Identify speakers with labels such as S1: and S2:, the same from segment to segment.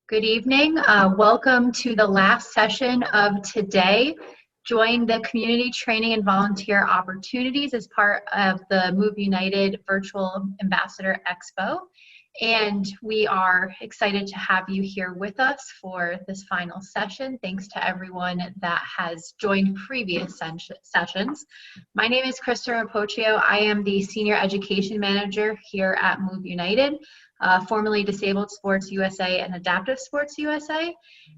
S1: Good evening. Welcome to the last session of today. Join the Community Training and Volunteer Opportunities as part of the Move United Virtual Ambassador Expo. And we are excited to have you here with us for this final session. Thanks to everyone that has joined previous sessions. My name is Krista Rapocchio. I am the Senior Education Manager here at Move United. Formerly Disabled Sports USA and Adaptive Sports USA.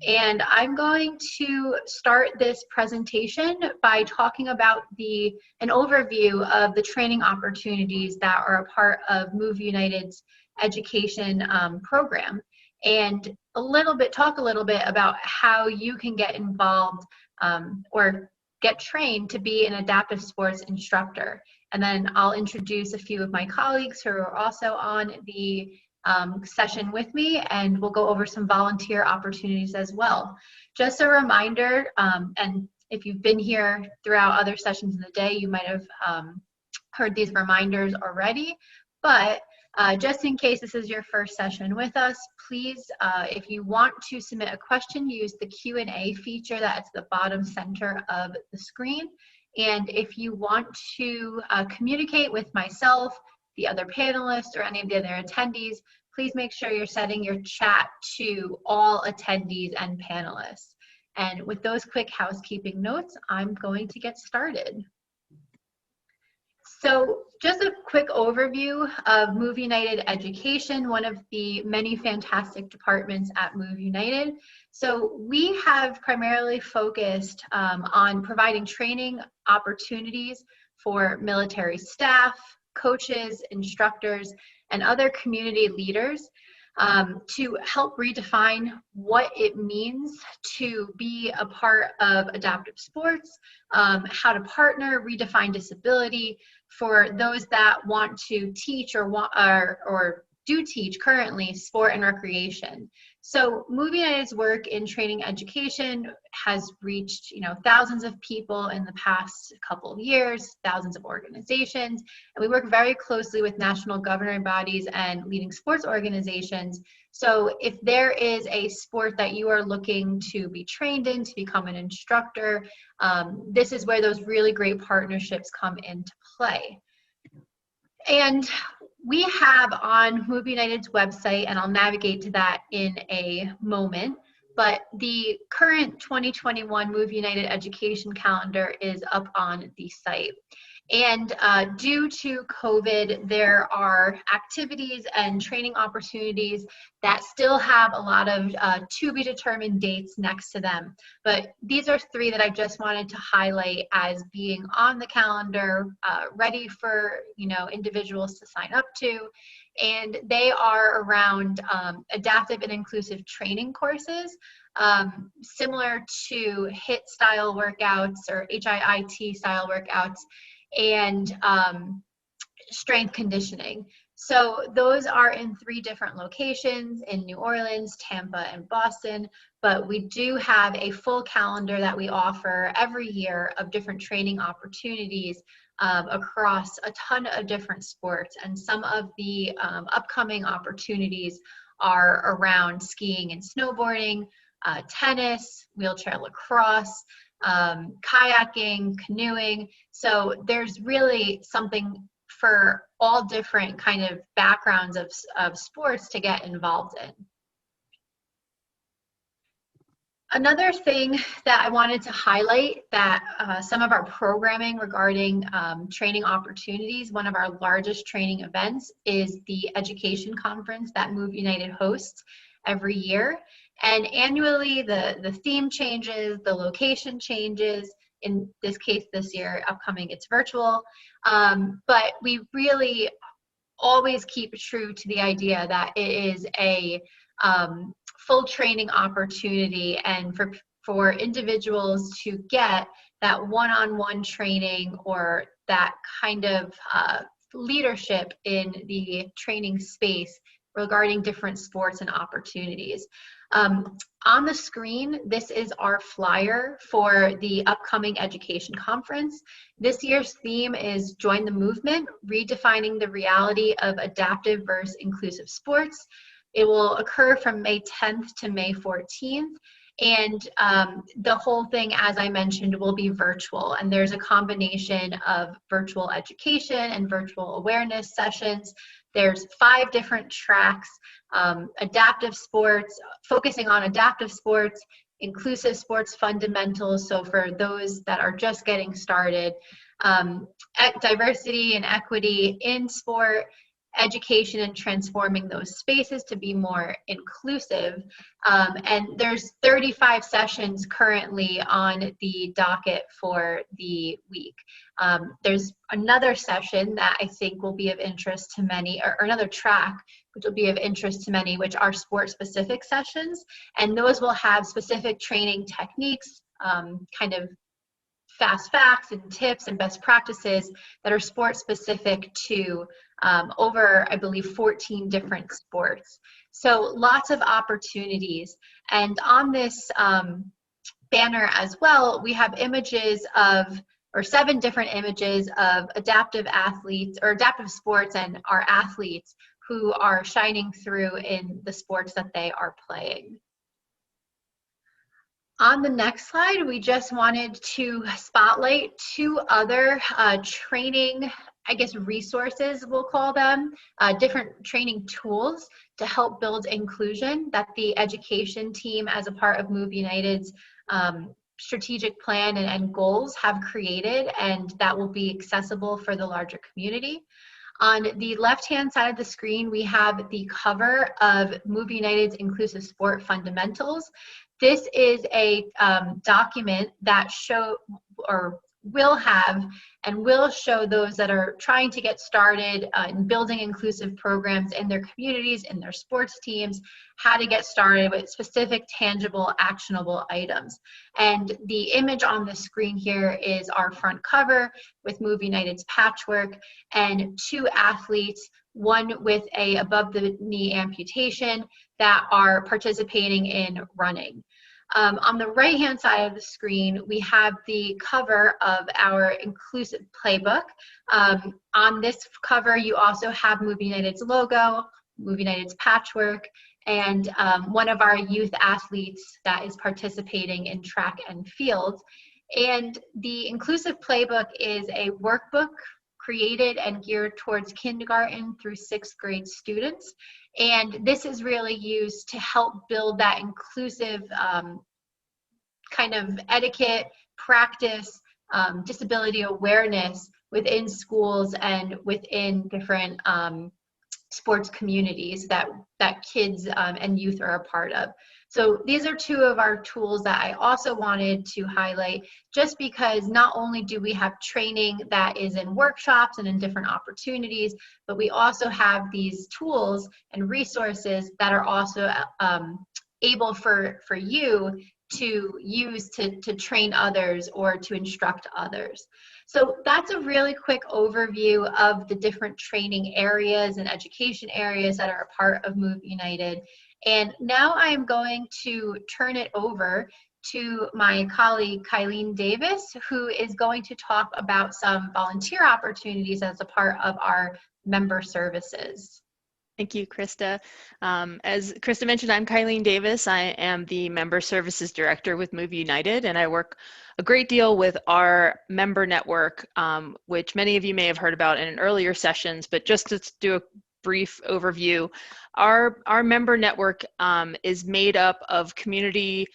S1: And I'm going to start this presentation by talking about an overview of the training opportunities that are a part of Move United's education program, and talk a little bit about how you can get involved or get trained to be an adaptive sports instructor. And then I'll introduce a few of my colleagues who are also on the session with me, and we'll go over some volunteer opportunities as well. Just a reminder, and if you've been here throughout other sessions in the day, you might have heard these reminders already, but just in case this is your first session with us, please, if you want to submit a question, use the Q&A feature that's the bottom center of the screen. And if you want to communicate with myself, the other panelists, or any of the other attendees, please make sure you're setting your chat to all attendees and panelists. And with those quick housekeeping notes, I'm going to get started. So just a quick overview of Move United Education, one of the many fantastic departments at Move United. So we have primarily focused on providing training opportunities for military staff, coaches, instructors, and other community leaders to help redefine what it means to be a part of adaptive sports, how to partner, redefine disability for those that want to teach or do teach currently sport and recreation. So Move United's work in training education has reached thousands of people in the past couple of years, thousands of organizations, and we work very closely with national governing bodies and leading sports organizations. So if there is a sport that you are looking to be trained in, to become an instructor, this is where those really great partnerships come into play. And we have on Move United's website, and I'll navigate to that in a moment, but the current 2021 Move United education calendar is up on the site. And due to COVID, there are activities and training opportunities that still have a lot of to be determined dates next to them. But these are three that I just wanted to highlight as being on the calendar, ready for individuals to sign up to. And they are around adaptive and inclusive training courses, similar to HIIT style workouts or HIIT style workouts, and strength conditioning. So those are in 3 different locations in New Orleans, Tampa, and Boston, but we do have a full calendar that we offer every year of different training opportunities across a ton of different sports. And some of the upcoming opportunities are around skiing and snowboarding, tennis, wheelchair lacrosse, kayaking, canoeing. So there's really something for all different kind of backgrounds of sports to get involved in. Another thing that I wanted to highlight, that some of our programming regarding training opportunities, one of our largest training events is the education conference that Move United hosts every year. And annually, the theme changes, the location changes. In this case, this year, upcoming, it's virtual. But we really always keep true to the idea that it is a full training opportunity, and for individuals to get that one-on-one training or that kind of leadership in the training space regarding different sports and opportunities. On the screen, this is our flyer for the upcoming education conference. This year's theme is Join the Movement, Redefining the Reality of Adaptive versus Inclusive Sports. It will occur from May 10th to May 14th. And the whole thing, as I mentioned, will be virtual. And there's a combination of virtual education and virtual awareness sessions. There's 5 different tracks: adaptive sports, focusing on adaptive sports, inclusive sports fundamentals, so for those that are just getting started, diversity and equity in sport, education and transforming those spaces to be more inclusive. And there's 35 sessions currently on the docket for the week. There's another session that I think will be of interest to many, or another track which will be of interest to many, which are sport-specific sessions. And those will have specific training techniques, kind of fast facts and tips and best practices that are sport specific to over, I believe, 14 different sports. So lots of opportunities. And on this banner as well, we have images of, or 7 different images of adaptive athletes or adaptive sports and our athletes who are shining through in the sports that they are playing. On the next slide, we just wanted to spotlight 2 other training, I guess, resources, we'll call them, different training tools to help build inclusion that the education team, as a part of Move United's strategic plan and goals, have created, and that will be accessible for the larger community. On the left-hand side of the screen, we have the cover of Move United's Inclusive Sport Fundamentals. This is a document that will show those that are trying to get started in building inclusive programs in their communities, in their sports teams, how to get started with specific, tangible, actionable items. And the image on the screen here is our front cover with Move United's patchwork and 2 athletes, one with a above the knee amputation, that are participating in running. On the right-hand side of the screen, we have the cover of our inclusive playbook. On this cover, you also have Move United's logo, Move United's patchwork, and one of our youth athletes that is participating in track and field. And the inclusive playbook is a workbook created and geared towards kindergarten through 6th grade students. And this is really used to help build that inclusive kind of etiquette, practice, disability awareness within schools and within different sports communities that kids and youth are a part of. So these are 2 of our tools that I also wanted to highlight, just because not only do we have training that is in workshops and in different opportunities, but we also have these tools and resources that are also able for you to use to train others or to instruct others. So that's a really quick overview of the different training areas and education areas that are a part of Move United. And now I am going to turn it over to my colleague, Kylene Davis, who is going to talk about some volunteer opportunities as a part of our member services.
S2: Thank you, Krista. As Krista mentioned, I'm Kylene Davis. I am the Member Services Director with Move United, and I work a great deal with our member network, which many of you may have heard about in earlier sessions, but just to do a brief overview, our member network is made up of community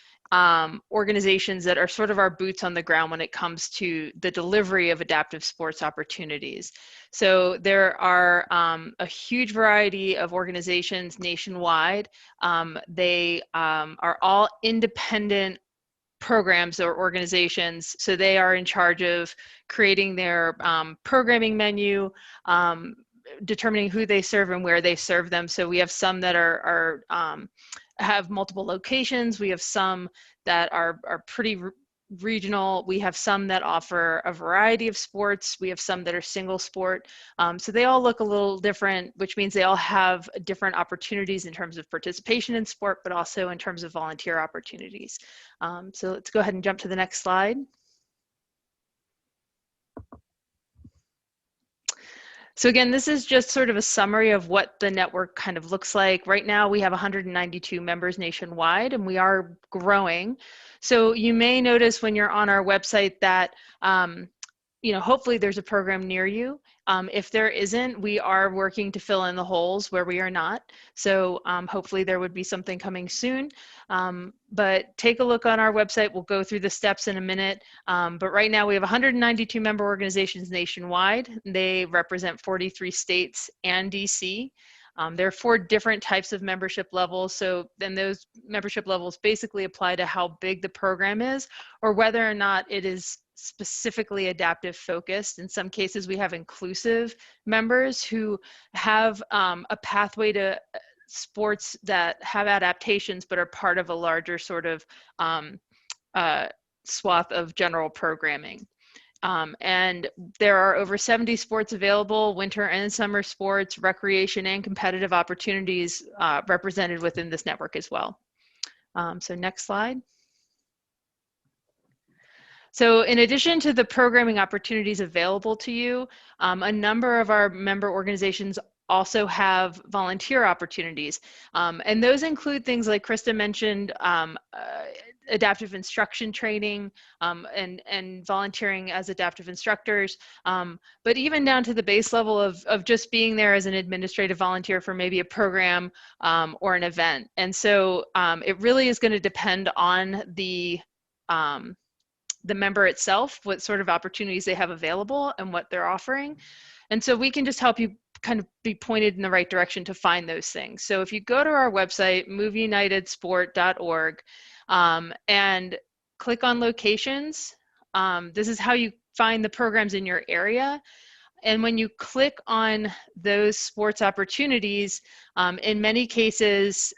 S2: organizations that are sort of our boots on the ground when it comes to the delivery of adaptive sports opportunities. So there are a huge variety of organizations nationwide. They are all independent programs or organizations, so they are in charge of creating their programming menu, determining who they serve and where they serve them. So we have some that have multiple locations. We have some that are pretty regional. We have some that offer a variety of sports. We have some that are single sport. So they all look a little different, which means they all have different opportunities in terms of participation in sport, but also in terms of volunteer opportunities. So let's go ahead and jump to the next slide. So again, this is just sort of a summary of what the network kind of looks like. Right now, we have 192 members nationwide, and we are growing. So you may notice when you're on our website that hopefully there's a program near you. If there isn't, we are working to fill in the holes where we are not. So hopefully there would be something coming soon. But take a look on our website. We'll go through the steps in a minute. But right now we have 192 member organizations nationwide. They represent 43 states and DC. There are 4 different types of membership levels. So then those membership levels basically apply to how big the program is or whether or not it is specifically adaptive focused. In some cases, we have inclusive members who have a pathway to sports that have adaptations but are part of a larger sort of swath of general programming. And there are over 70 sports available, winter and summer sports, recreation and competitive opportunities represented within this network as well. So next slide. So in addition to the programming opportunities available to you, a number of our member organizations also have volunteer opportunities. And those include things like Krista mentioned, adaptive instruction training and volunteering as adaptive instructors, but even down to the base level of just being there as an administrative volunteer for maybe a program or an event. And so it really is going to depend on the member itself, what sort of opportunities they have available and what they're offering. And so we can just help you kind of be pointed in the right direction to find those things. So if you go to our website, moveunitedsport.org, and click on locations, this is how you find the programs in your area. And when you click on those sports opportunities, in many cases,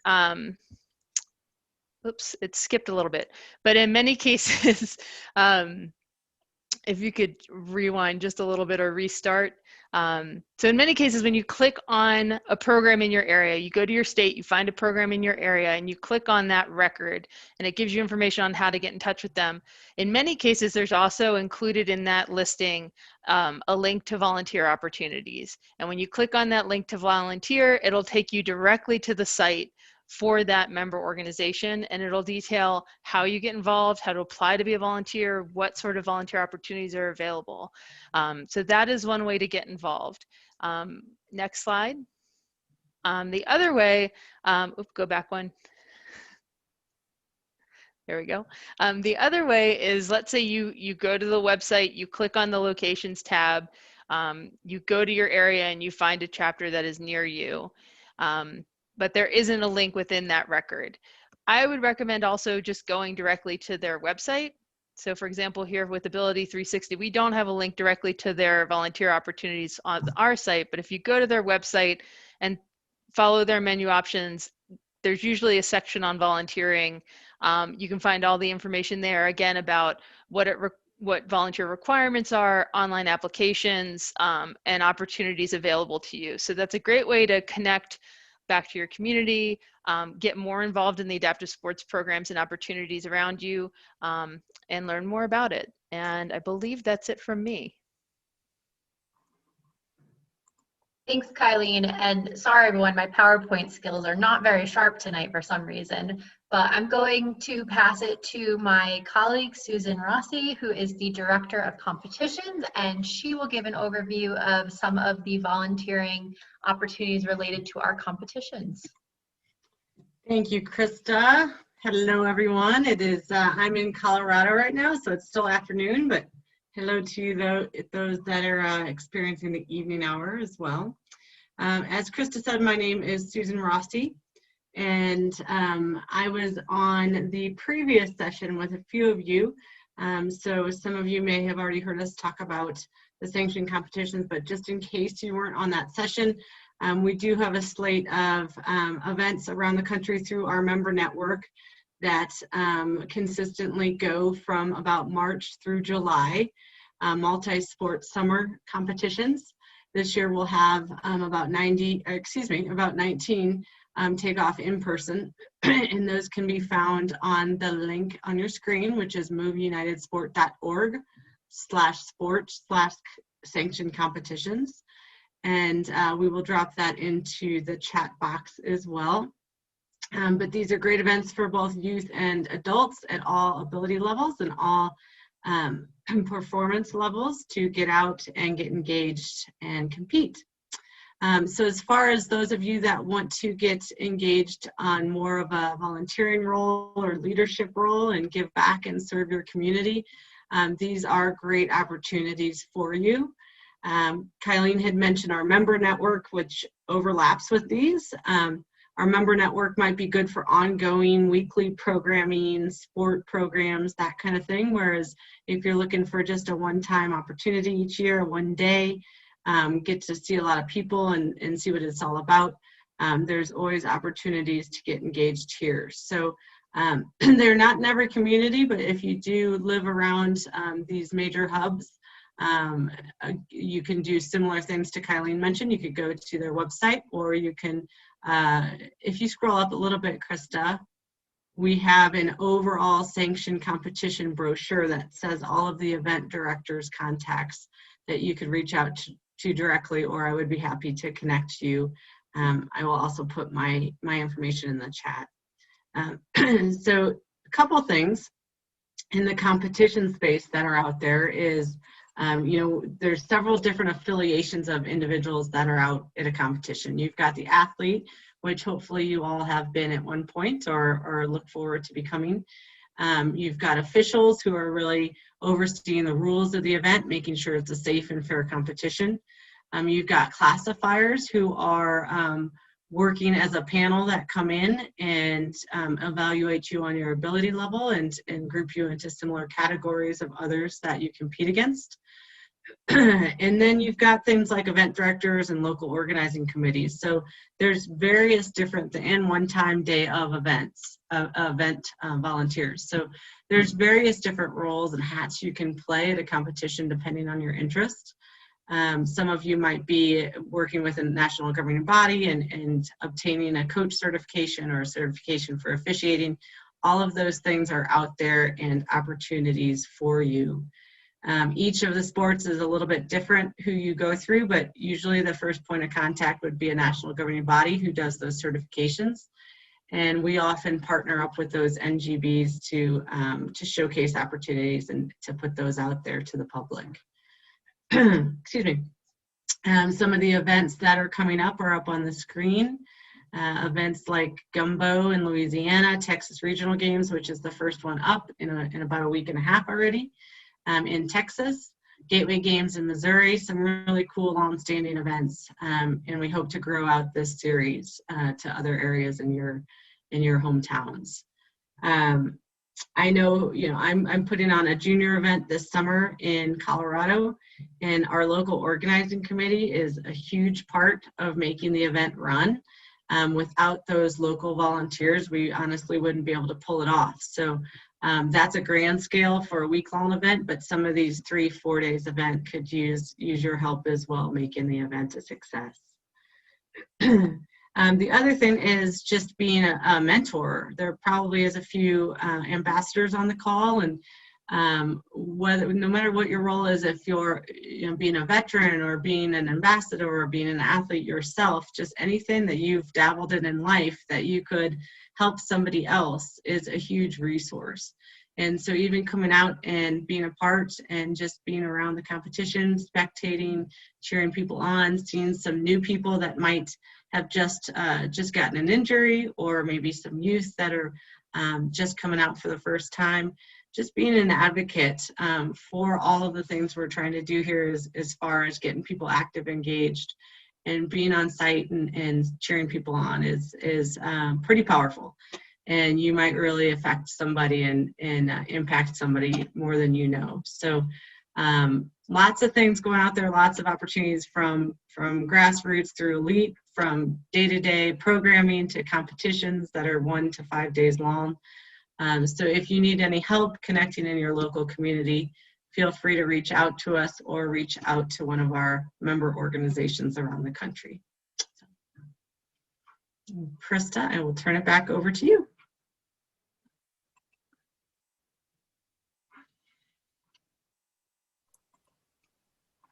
S2: oops, it skipped a little bit. But in many cases, if you could rewind just a little bit or restart. So in many cases, when you click on a program in your area, you go to your state, you find a program in your area, and you click on that record, and it gives you information on how to get in touch with them. In many cases, there's also included in that listing a link to volunteer opportunities. And when you click on that link to volunteer, it'll take you directly to the site for that member organization, and it'll detail how you get involved, how to apply to be a volunteer, what sort of volunteer opportunities are available. So that is one way to get involved. Next slide. The other way, go back one. There we go. The other way is, let's say you go to the website, you click on the locations tab, you go to your area and you find a chapter that is near you. But there isn't a link within that record. I would recommend also just going directly to their website. So for example, here with Ability 360, we don't have a link directly to their volunteer opportunities on our site, but if you go to their website and follow their menu options, there's usually a section on volunteering. You can find all the information there, again, about what volunteer requirements are, online applications, and opportunities available to you. So that's a great way to connect back to your community, get more involved in the adaptive sports programs and opportunities around you, and learn more about it. And I believe that's it from me.
S1: Thanks, Kylene. And sorry, everyone, my PowerPoint skills are not very sharp tonight for some reason, but I'm going to pass it to my colleague, Susan Rossi, who is the Director of Competitions, and she will give an overview of some of the volunteering opportunities related to our competitions.
S3: Thank you, Krista. Hello, everyone. It is, I'm in Colorado right now, so it's still afternoon, but hello to those that are experiencing the evening hour as well. As Krista said, my name is Susan Rossi, and I was on the previous session with a few of you. So some of you may have already heard us talk about the sanctioned competitions, but just in case you weren't on that session, we do have a slate of events around the country through our member network that consistently go from about March through July, multi-sport summer competitions. This year we'll have about 19 take off in person, and those can be found on the link on your screen, which is moveunitedsport.org/sport/sanctioned competitions. and we will drop that into the chat box as well. But these are great events for both youth and adults at all ability levels and all performance levels to get out and get engaged and compete. So as far as those of you that want to get engaged on more of a volunteering role or leadership role and give back and serve your community, these are great opportunities for you. Kylene had mentioned our member network, which overlaps with these. Our member network might be good for ongoing weekly programming, sport programs, that kind of thing. Whereas if you're looking for just a one-time opportunity each year, one day, get to see a lot of people and see what it's all about, there's always opportunities to get engaged here. So they're not in every community, but if you do live around these major hubs, you can do similar things to Kylene mentioned. You could go to their website, or you can, if you scroll up a little bit, Krista, we have an overall sanctioned competition brochure that says all of the event directors' contacts that you could reach out to directly, or I would be happy to connect you. I will also put my information in the chat. So a couple things in the competition space that are out there is, you know, there's several different affiliations of individuals that are out at a competition. You've got the athlete, which hopefully you all have been at one point or look forward to becoming. You've got officials who are really overseeing the rules of the event, making sure it's a safe and fair competition. You've got classifiers who are working as a panel that come in and evaluate you on your ability level and group you into similar categories of others that you compete against. And then you've got things like event directors and local organizing committees. So there's various different, and one-time day of events, event volunteers. So there's various different roles and hats you can play at a competition depending on your interest. Some of you might be working with a national governing body and obtaining a coach certification or a certification for officiating. All of those things are out there and opportunities for you. Each of the sports is a little bit different who you go through, but usually the first point of contact would be a national governing body who does those certifications. And we often partner up with those NGBs to showcase opportunities and to put those out there to the public. Excuse me. Some of the events that are coming up are up on the screen. Events like Gumbo in Louisiana, Texas Regional Games, which is the first one up in about a week and a half already. In Texas, Gateway Games in Missouri, some really cool long-standing events, and we hope to grow out this series to other areas in your hometowns. I know, you know, I'm putting on a junior event this summer in Colorado, and our local organizing committee is a huge part of making the event run. Without those local volunteers, we honestly wouldn't be able to pull it off. So that's a grand scale for a week-long event, but some of these 3-4 days event could use your help as well, making the event a success. The other thing is just being a mentor. There probably is a few ambassadors on the call, and no matter what your role is, if you're being a veteran or being an ambassador or being an athlete yourself, just anything that you've dabbled in life that you could help somebody else is a huge resource. And so even coming out and being a part and just being around the competition, spectating, cheering people on, seeing some new people that might have just gotten an injury, or maybe some youth that are just coming out for the first time, just being an advocate for all of the things we're trying to do here as far as getting people active, engaged, and being on site and cheering people on is pretty powerful. And you might really affect somebody and impact somebody more than you know. So lots of things going out there, lots of opportunities from grassroots through elite, from day-to-day programming to competitions that are 1 to 5 days long. So if you need any help connecting in your local community, feel free to reach out to us or reach out to one of our member organizations around the country. So, Krista, I will turn it back over to you.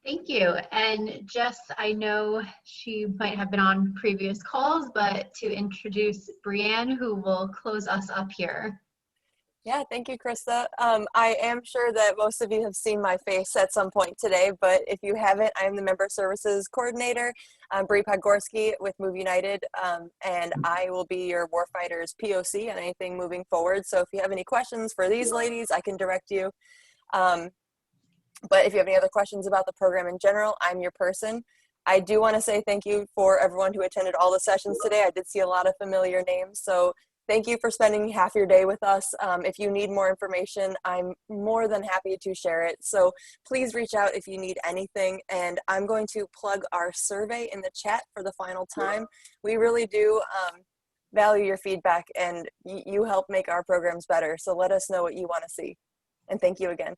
S1: Thank you. And Jess, I know she might have been on previous calls, but to introduce Brianne, who will close us up here.
S4: Yeah, thank you, Krista. I am sure that most of you have seen my face at some point today, but if you haven't, I'm the Member Services Coordinator, Bree Podgorski with Move United, and I will be your Warfighters POC on anything moving forward. So if you have any questions for these ladies, I can direct you. But if you have any other questions about the program in general, I'm your person. I do want to say thank you for everyone who attended all the sessions today. I did see a lot of familiar names, so thank you for spending half your day with us. If you need more information, I'm more than happy to share it. So please reach out if you need anything. And I'm going to plug our survey in the chat for the final time. We really do value your feedback, and you help make our programs better. So let us know what you want to see. And thank you again.